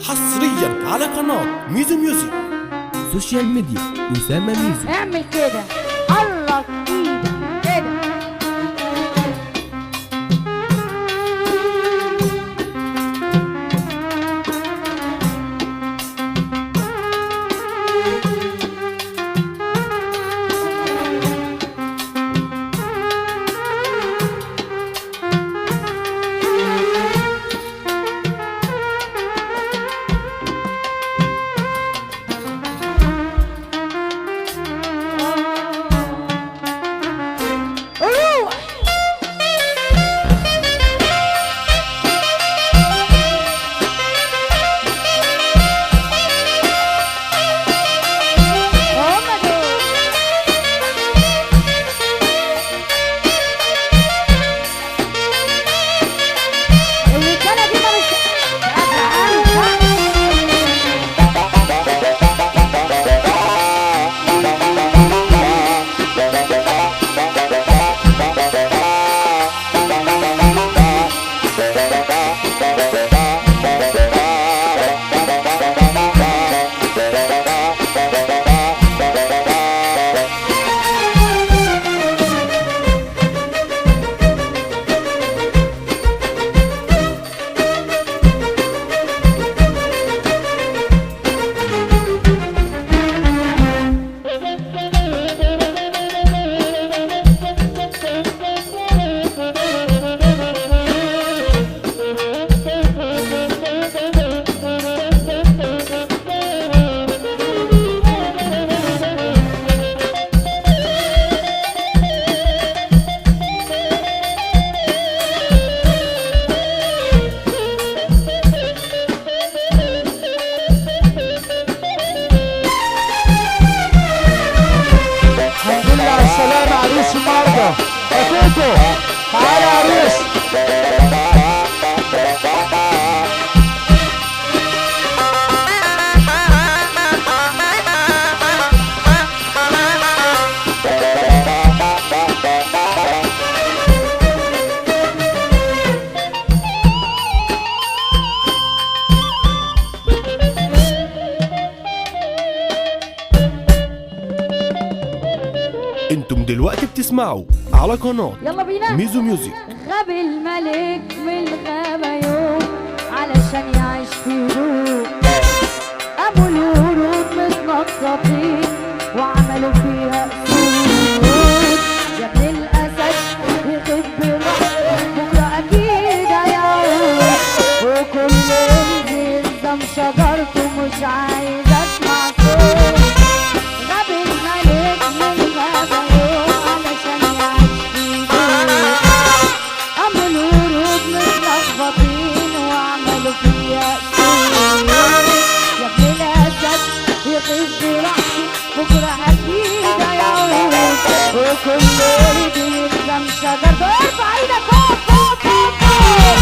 حصريا على قناة ميزو ميوزك. سوشيال ميديا أسامة ميزو. اعمل كده، حرك ايدك كده. السلام عريس النهارده افوتو تعالى يا عريس. انتم دلوقتي بتسمعوا على قناة يلا بينا ميزو ميوزك. غاب الملك من الغابة يوم علشان يعيش في هدوء. أبو الورود متنططين وعملوا فيها أسود. يا ابن الأسد يخف براحته بكرة أكيد هيعود. وكل اللي يلزم شجرته مش عايز أسمع صوت. غاب الملك من الغابة يوم علشان يعيش في هدوء. أبو الورود متلخبطين وعملوا فيها أسود. يا ابن الأسد يخف براحته بكرة أكيد هيعود. وكل اللي يلزم شجرته ارفع ايدك فوق فوق فوق فوق.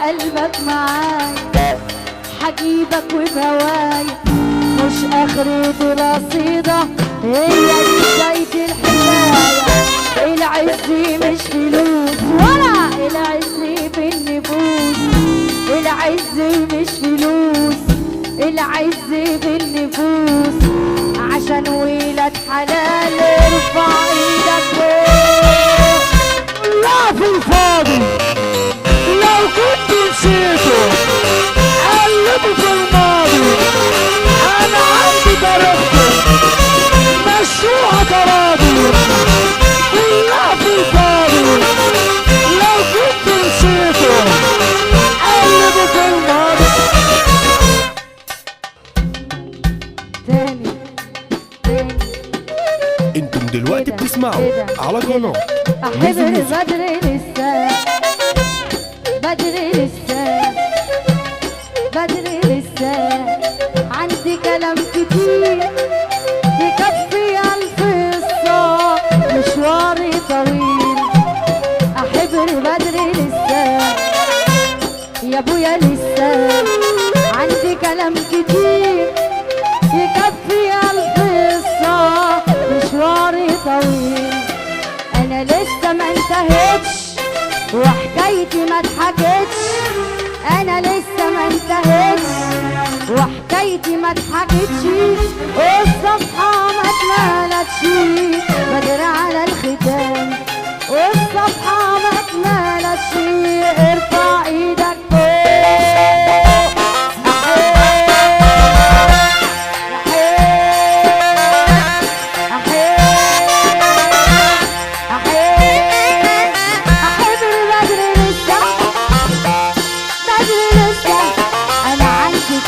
قلبك معايا حجيبك وبهوايا مش اخرة القصيدة هي دي بداية الحكاية. العز مش فلوس ولا العز بالنفوس، العز مش فلوس، العز بالنفوس. عشان ولاد حلال ارفع ايدك فوق. لا في الفاضي لو كنت نسيته قلبي في الماضي. انا عندي طريقتي مشروع تراضي. لا في الفاضي لو كنت نسيته قلبي في الماضي. تاني تاني انتم دلوقتي بتسمعوا على قناة احب ميزو ميوزك. بدري لسه بدري لسه بدري لسه عندي كلام كتير يكفي ألف قصة مشواري طويل. أحب بدري لسه يا أبويا لسه عندي كلام كتير يكفي ألف قصة مشواري طويل. أنا لسه ما انتهتش وحكايتي ما اتحكتش. أنا لسه ما انتهتش وحكايتي ما اتحكتش. والصفحة ما اتملتش بدري على الختام. والصفحة ما اتملتش ارفع ايدك فوق.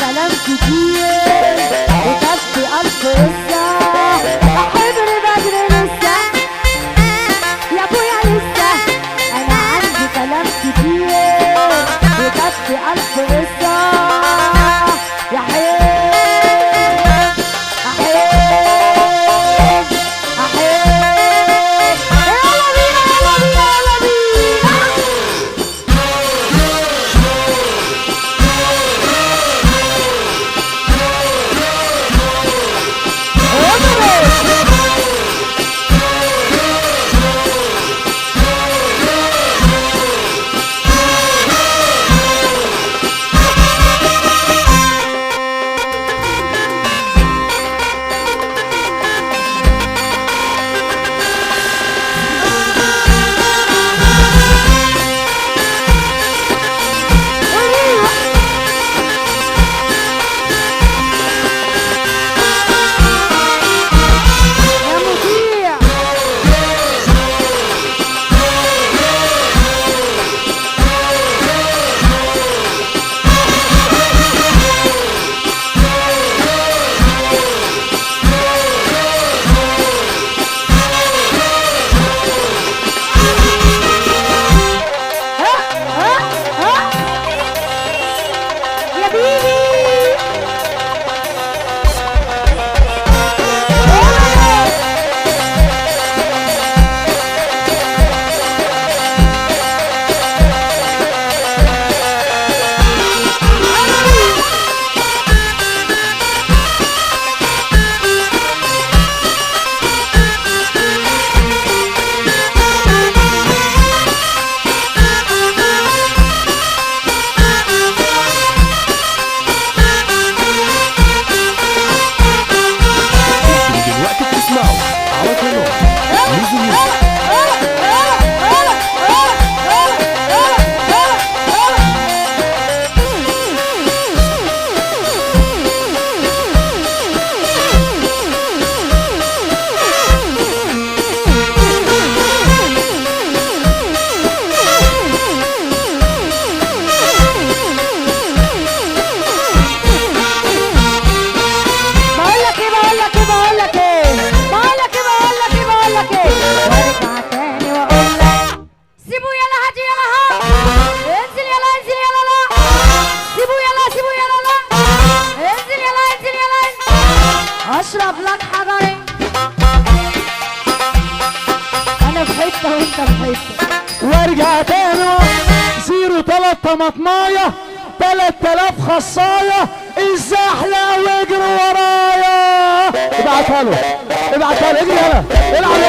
كلام كتير وكفي ألف قصة. أحب بدري لسه يا أبويا لسه أنا عندي كلام كتير وكفي ألف قصة. يا حبيب أحب أحب يلا بينا يلا بينا يلا بينا. يا مذيع يا بيبي طماطمايه 3000 خصايه الزحله واجري ورايا. ابعتها له ابعتها له، اجري هلا العب